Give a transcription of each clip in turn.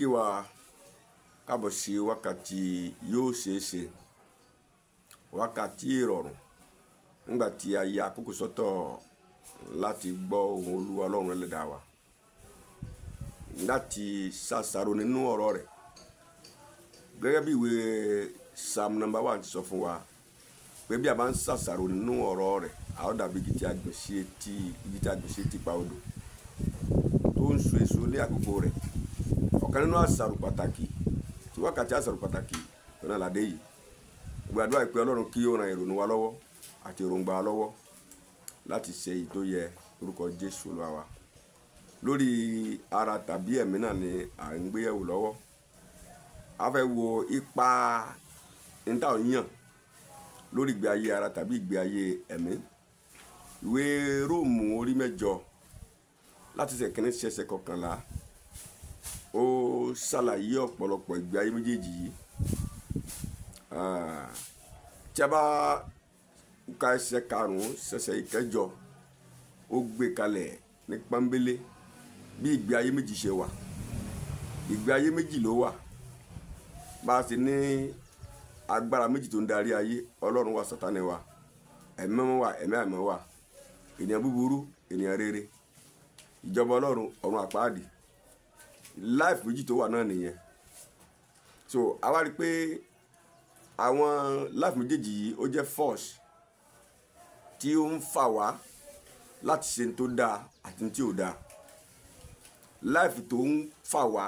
kí wa kábọ̀ sí wákàtí yóò ṣeéṣe, wákàtí ìrọ̀rùn nígbà tí a ya àkókò sọ́tọ̀ láti gbọ́ ohùn Olúwa Ọlọ́run Ẹlẹ́dàá wa, láti ṣàṣàrò nínú ọ̀rọ̀ rẹ̀. Gẹ́gẹ́ bí ìwé Psalm number 1 ti sọ fún wa pé bí a bá ń ṣàṣàrò nínú ọ̀rọ̀ rẹ̀, a ó dàbí igi tí a gbìn sí etí pa odò tó ń so èso ní àkókò rẹ̀. Ọ̀kan nínú àṣàrò pàtàkì tí wákàtí àṣàrò pàtàkì lọ́nà ládé yìí, gbàdúrà pé Ọlọ́run kí ó ran ìrònú wa lọ́wọ́ àti èròǹgbà wa lọ́wọ́ láti ṣe èyí tó yẹ orúkọ Jésù Olúwa wa. Lórí ara tàbí ẹ̀mí náà ni à ń gbé yẹ̀wò lọ́wọ́. A fẹ́ wo ipa níta òyìn lórí ìgbé ayé ara tàbí ìgbé ayé ẹ̀mí. Ìwé Róòmù orí 8 láti ẹsẹ̀ 1 sí ẹsẹ̀ 11 ó ṣàlàyé ọ̀pọ̀lọpọ̀ ìgbé ayé méjèèjì yìí. Tí a bá ka ẹsẹ̀ 5 sí ẹsẹ̀ 9, ó gbé kalẹ̀ ní pọ́nbélé bí ìgbé ayé méjì ṣe wà. Ìgbé ayé méjì ló wà. Bá a ti ní agbára méjì tó ń darí ayé, Ọlọ́run wà, Sátánì wà, ẹ̀mí mímọ́ wà, ẹ̀mí àìmọ́ wà, ènìyàn búburú, ènìyàn rere, ìjọba Ọlọ́run, ọ̀run àpáàdì. Life méjì tó wà náà nìyẹn. So a wá rí pé àwọn life méjèèjì yìí ó jẹ́ force tí ó ń fà wá láti ṣe tó dáa àti tí ò dáa. Life tó ń fà wá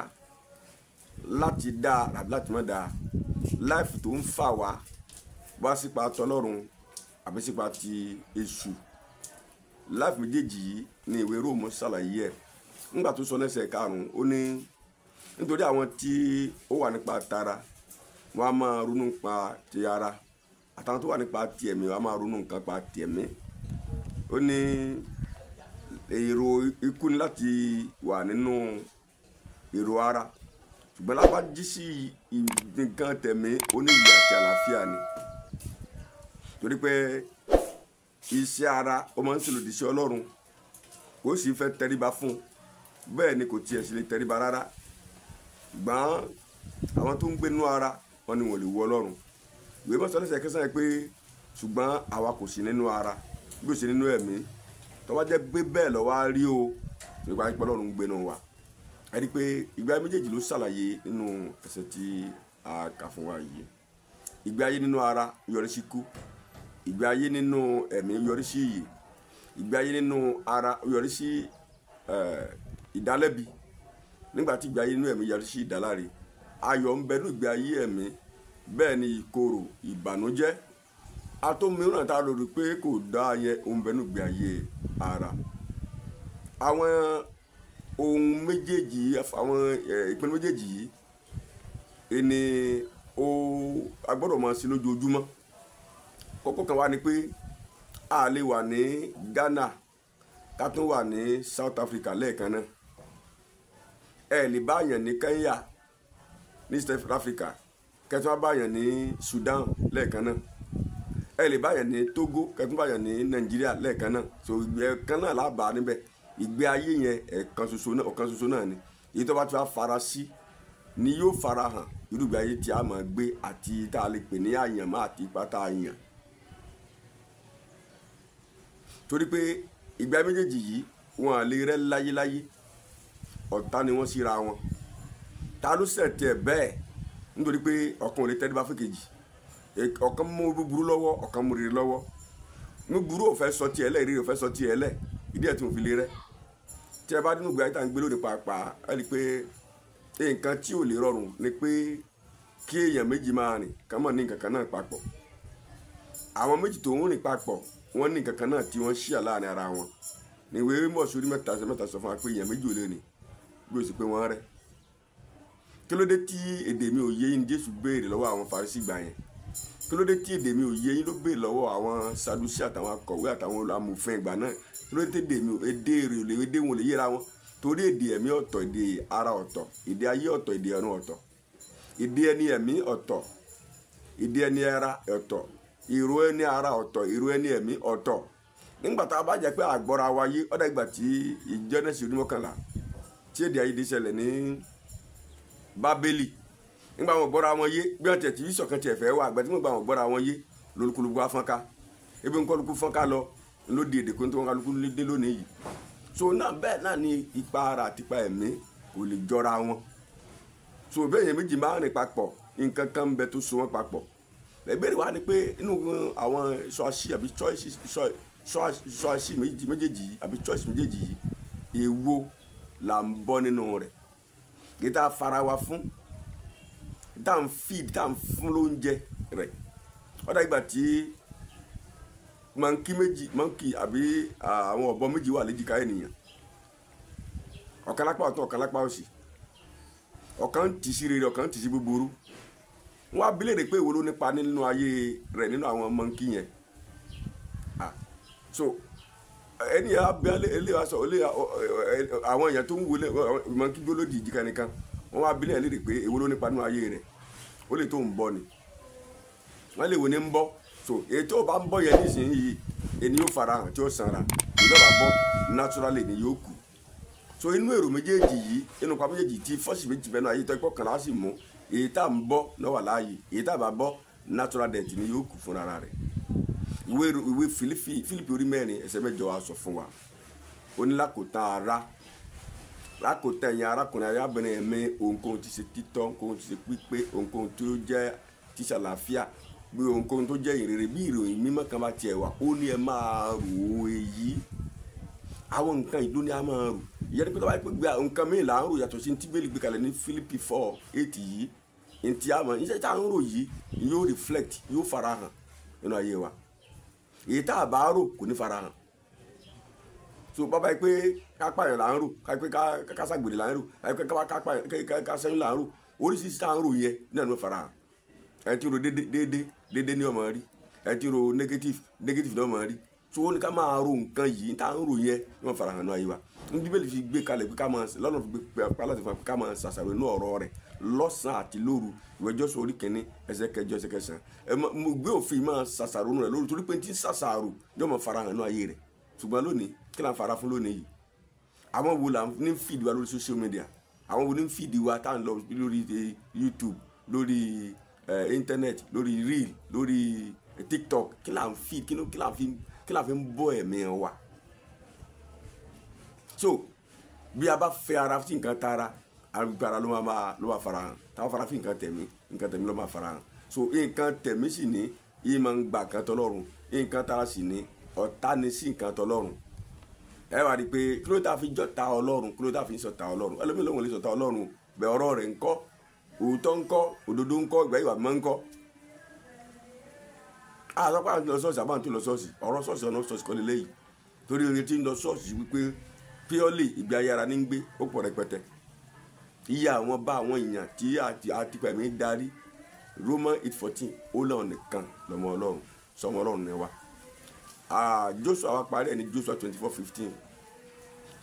láti dáa àbí láti má dáa. Life tó ń fà wá bá sípa tọlọ́run àbí sípa ti èṣù. Life méjèèjì yìí ni ìwé Róòmù ṣàlàyé ẹ̀. Nígbà tó sọ lẹ́sẹ̀ 5, ó ní nítorí àwọn tí ó wà nípa tara wọ́n á máa ronú nípa ti ara, àtàwọn tó wà nípa ti ẹ̀mí wọ́n á máa ronú nǹkan pa ti ẹ̀mí. Ó ní èrò ikú ni láti wà nínú èrò ara, ṣùgbọ́n lápá jí sí nǹkan tẹ̀mí, ó ní ìyè àti àlàáfíà ni. Torí pé iṣẹ́ ara ó máa ń ṣèlòdì sí Ọlọ́run, kò sì fẹ́ tẹríba fún, bẹ́ẹ̀ ni kò tiẹ̀ sì lè tẹríba rárá. Ṣùgbọ́n àwọn tó ń gbé nínú ara wọn ni wọ́n lè wo Ọlọ́run. Ìwé mọ́ sọ lẹ́sẹ̀ 9 pé ṣùgbọ́n àwa kò sí nínú ara bí ó ṣe nínú ẹ̀mí. Tó bá jẹ́ pé bẹ́ẹ̀ ló wá rí o, nípa pé Ọlọ́run ń gbé nínú wa. Ẹ rí i pé ìgbé ayé méjèèjì ló ṣàlàyé nínú ẹsẹ̀ tí a kà fún wa yìí. Ìgbé ayé nínú ara yọrí sí ikú, ìgbé ayé nínú ẹ̀mí yọrí sí ìyè. Ìgbé ayé nínú ara yọrí sí ìdálẹ́bi, nígbà tí ìgbé ayé nínú ẹ̀mí yọrí sí ìdáláre. Ayọ̀ ń bẹ nínú ìgbé ayé ẹ̀mí, bẹ́ẹ̀ ni ìkorò, ìbànújẹ́ àtòmíràn tá a lò rí pé kò dá yẹn ó ń bẹ nínú ìgbé ayé ara. Àwọn ohun méjèèjì, àwọn ìpinnu méjèèjì yìí ẹni a gbọ́dọ̀ máa ṣe lójoojúmọ́. Kókó kan wá ni pé a lè wà ní Ghana ká tún wà ní South Africa lẹ́ẹ̀kan náà. Ẹ lè bá yàn ní Kenya ní South Africa kẹtún bá bá yàn ní Sudan lẹ́ẹ̀kan náà. Ẹ lè bá yàn ní Togo kẹtún bá yàn ní Nàìjíríà lẹ́ẹ̀kan náà. So ẹ̀ẹ̀kan náà lábàá níbẹ̀. Ìgbé ayé yẹn ọ̀kan ṣoṣo náà ni. Èyí tó bá ti wá fara sí ni yóò fara hàn irú ìgbé ayé tí a máa gbé àti tá a lè pè ní àyànmọ́ àti ipa tá a yàn. Torí pé ìgbé ayé méjèèjì yìí wọn à lè rẹ́ láyéláyé, ọ̀tá ni wọ́n síra wọn. Ta ló ṣẹ̀ tiẹ̀ bẹ́ẹ̀? Nítorí pé ọ̀kan ò lè tẹríba fún kejì. Ọ̀kan mú búburú lọ́wọ́, ọ̀kan mú rere lọ́wọ́. Búburú ò fẹ́ sọ tiẹ̀ lẹ̀, rere ò fẹ́ sọ tiẹ̀ lẹ̀. Ìdí ẹ̀ tí mo fi lè rẹ́. Tí ẹ bá dínú ìgbé ayé tá à ń gbé lóde pàápàá, ẹ rí i pé nǹkan tí ò lè rọrùn ni pé kí èèyàn méjì máa rìn ká mọ̀ ní nǹkan kan náà papọ̀. Àwọn méjì tó ń rìn papọ̀ wọ́n ní nǹkan kan náà tí wọ́n ṣíà láàrin ara wọn. Ní ìwé Ámósì orí 7 sọ fún wa pé èèyàn méjì ò lè rìn bí ó sì pé wọ́n rẹ́. Kí ló dé tí èdè mi ò yé yín Jésù béèrè lọ́wọ́ àwọn Farisí ìgbà yẹn? Kí ló dé tí èdè mi ò yé yín ló béèrè lọ́wọ́ àwọn Sadusí àtàwọn akọ̀wé àtàwọn amòfin ìgbà náà? Kí ló dé tí èdè wọn ò lè yéra wọn? Torí èdè ẹ̀mí ọ̀tọ̀, èdè ara ọ̀tọ̀, èdè ayé ọ̀tọ̀, èdè ọ̀run ọ̀tọ̀, èdè ẹni ẹ̀mí ọ̀tọ̀, èdè ẹni ara ọ̀tọ̀, ìró ẹni ara ọ̀tọ̀, ìró ẹni ẹ̀mí ọ̀tọ̀. Nígbà tá a bá jẹ́ pé àgbọ́ra wáyé, ọ̀dà ìgbà tí Jẹ́nẹ́sì orí 11 tí èdè àìyedè ṣẹlẹ̀ ní Bábélì nígbà wọn gbọ́ra wọn yé bí wọ́n tẹ̀ tí ìṣọ̀kan tiẹ̀ fẹ́ wà àgbẹ̀ tí wọ́n gbà wọn gbọ́ra wọn yé lórúkúlùkù afọ́nká ebi ń kọ́lùkù fọ́nká lọ ló di èdè kó tó wọn kálukú dé lónìí yìí so náà bẹ́ẹ̀ náà ni ipa ara àti ipa ẹ̀mí kò lè jọra wọn so bẹ́ẹ̀ yẹn méjì máa ń rìn papọ̀ nǹkan kan ń bẹ tó so wọn papọ̀ ìbéèrè wa ni pé inú àwọn ṣọ́ọ̀ṣì àbí ṣọ́ọ̀ṣì méjèèjì yìí àbí ṣọ́ọ̀ṣì méjèèjì yìí èwo là ń bọ́ nínú rẹ̀ kí tá a fara wa fún tá à ń feed tá à ń fún lóúnjẹ rẹ̀ ọ̀dà ìgbà tí mọ́ǹkì àbí àwọn ọ̀bọ méjì wà léjìká ènìyàn ọ̀kan lápá ọ̀tún ọ̀kan lápá òsì ọ̀kan tì sí rere ọ̀kan tì sí búburú wọ́n á bi léèrè pé èwo ló nípa nínú ayé rẹ̀ nínú àwọn mọ́ǹkì yẹn so ẹni yà bẹ ẹlẹ́wà sọ àwọn èèyàn tó ń wọlé mọ́ǹkì gbólódì ìjìká nìkan wọ́n á bi léèrè pé èwo ló nípa nínú ayé rẹ̀ ó lè tó ń bọ́ ni wọ́n lè wò ní ń bọ́ so èyí tó bá ń bọ́ yẹn nísìnyí ẹni yóò fara hàn tí ó sanra èyí tó bá bọ́ naturally ni yóò kù so inú èrò méjèèjì yìí inú pa méjèèjì tí fọ́ọ̀sì méjì bẹ́ẹ̀ náà ayé tó ẹ̀kọ́ kan láti mú èyí tá à ń bọ́ náà wà láàyè èyí tá à bá bọ́ natural death ni yóò kù fúnra rẹ̀ ìwé Fílípì orí 4 ẹsẹ̀ 8 wa sọ fún wa ó ní lákòótán ara lákòótán ẹ̀yin arákùnrin arábìnrin ẹ̀mí ohunkóhun ti ṣe títọ́ ohunkóhun ti ṣe pípé ohunkóhun tó jẹ́ ti ṣàlàáfíà bí ohunkóhun tó jẹ́ ìrere bí ìròyìn mímọ́ kan bá tiẹ̀ wà ó ní ẹ máa rò ó èyí àwọn nǹkan ìlú ni a máa rò ìyẹn ní pé tó bá yẹ pé nǹkan mìíràn là ń rò yàtọ̀ sí ní tí Bíbélì gbé kalẹ̀ ní Fílípì 4:8 yìí ní tí a mọ̀ iṣẹ́ tá à ń rò yìí yóò reflect yóò farahàn nínú ayé wa èyí tá a bá rò kò ní farahàn so bàbá yìí pé kápá yẹn là ń rò kápẹ́ kásàgbèrè là ń rò kápẹ́ kásẹ́yìn là ń rò oríṣiríṣi tá à ń rò yẹn náà ló farahàn ẹ ti ro dédé ní ọmọ rí ẹ ti ro negative ní ọmọ rí so ó ní ká máa ro nǹkan yìí tá à ń ro yẹn ní wọn farahàn náà ayé wa ní Bíbélì fi gbé kalẹ̀ pé ká máa lọ́nà fi gbé pálọ̀ fún wa pé ká máa ṣàṣàrò inú ọ̀rọ̀ rẹ̀ lọ́sàn-án àti lóru ìwé Jóṣúà orí 1 ẹsẹ̀ 8 ẹsẹ̀ 9 mo gbé òfin máa ṣàṣàrò inú rẹ̀ lóru torí pé tí ṣàṣàrò yóò máa farahàn náà ayé rẹ̀ ṣùgbọ́n lónìí kí là ń fara fún lónìí yìí àwọn wo là ń feed wa lórí social media àwọn wo ní feed wa tá à ń lọ lórí YouTube lórí internet lórí reel lórí TikTok kí là ń feed kí là ń bọ́ ẹ̀mí wa so bí a bá fẹ́ ara sí nǹkan tara agbára ló máa farahàn táwọn fara fi nǹkan tẹ̀mí ló máa farahàn so nǹkan tẹ̀mí sì ní yìí máa ń gba nǹkan tọ́lọ́run nǹkan tara sì ní ọ̀tá ni sí nǹkan tọ́lọ́run ẹ wá rí i pé kí ló dá fi jọ́ta ọlọ́run kí ló dá fi sọ̀tá ọlọ́run ẹlòmíì lòun lè sọ̀tá ọlọ́run bẹ̀ ọ̀rọ̀ rẹ̀ ńkọ́ òótọ́ ńkọ́ òdodo ńkọ́ ìgbà ìwà mọ́ ńkọ́ àtọ́pá àti lọ ṣọ́ọ̀ṣì àbáǹtí lọ ṣọ́ọ̀ṣì ọ̀rọ̀ ṣọ́ọ̀ṣì ọ̀nà ṣọ́ọ̀ṣì kọ́ lélẹ́yìí torí oye tí ń lọ ṣọ́ọ̀ṣì wípé píọ́lì ìgbé ayé ara ní ń gbé ó pọ̀ rẹpẹtẹ iye àwọn bá àwọn èèyàn tí àti pẹ̀mí darí Roman 8:14 ó lọ́ọ̀ nìkan lọ́mọ ọlọ́run sọmọ ọlọ́run ni wa Joshua wa parí ẹ̀ ní Joshua 24:15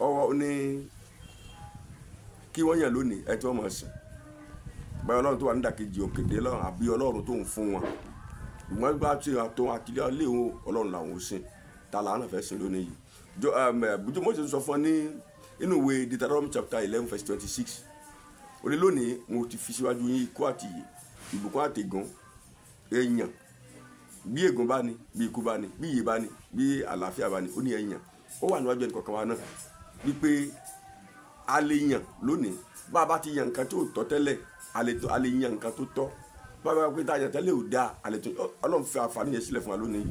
ọwọ́ ní kí wọ́n yàn lónìí ẹ tí wọ́n mọ̀ sí báyọ̀ ọlọ́run tó wà nídàkejì òkèdè lọ́run àbí ọlọ́run tó ń fún wọn ìmọ̀ gbà tí àtọ́ àtìlẹ́ ilé ọlọ́run làwọn ò sìn ta làwọn fẹ́ sìn lónìí yìí Mósè sọ fún ọ ní inú ìwé Deuteronomy chapter 11:26 ó ní lónìí mo ti fi síwájú yín ikú àti ìbùkún àtẹ̀gàn èèyàn bí ègún bá ní bí ikú bá ní bí ìyè bá ní bí àlàáfíà bá ní ó ní èèyàn ó wà níwájú ẹnì kọ̀ọ̀kan wa náà wípé a lè yàn lónìí bá a bá ti yàn nǹkan tó tọ́ tẹ́lẹ̀ a lè yàn nǹkan tó tọ́ bá a bá pé tá a yàn tẹ́lẹ̀ ò dáa Ọlọ́run fi àǹfààní yẹn sílẹ̀ fún wa lónìí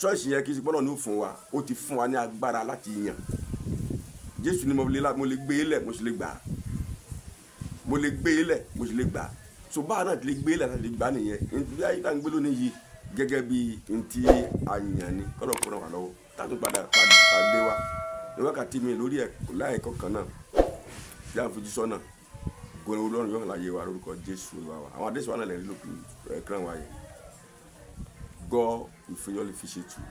ṣọ́ọ̀ṣì yẹn kì í ṣe gbọ́dọ̀ ní fún wa ó ti fún wa ní agbára láti yàn Jésù ni mo lè gbé e lẹ̀ mo sì lè gbà á mo lè gbé e lẹ̀ mo sì lè gbà á so báà náà ti lè gbé e lẹ̀ láti lè gbà á nìyẹn nítorí ayé tá à ń gbé lónìí yìí gẹ́gẹ́ bí ntí àyàn ni kọ́dọ̀ kó ràn wá lọ́wọ́ táàtún padà dé wa ní wákàtí mi lórí ẹ̀ láì kọ̀ọ̀kan náà bí a fojú sọ́nà gbọ́dọ̀ Ọlọ́run yóò hàn láyé wa lórúkọ Jésù wa àwọn adéṣọ́ náà lè rí lókè ẹ̀kran wa yẹn God will faithfully fish it too.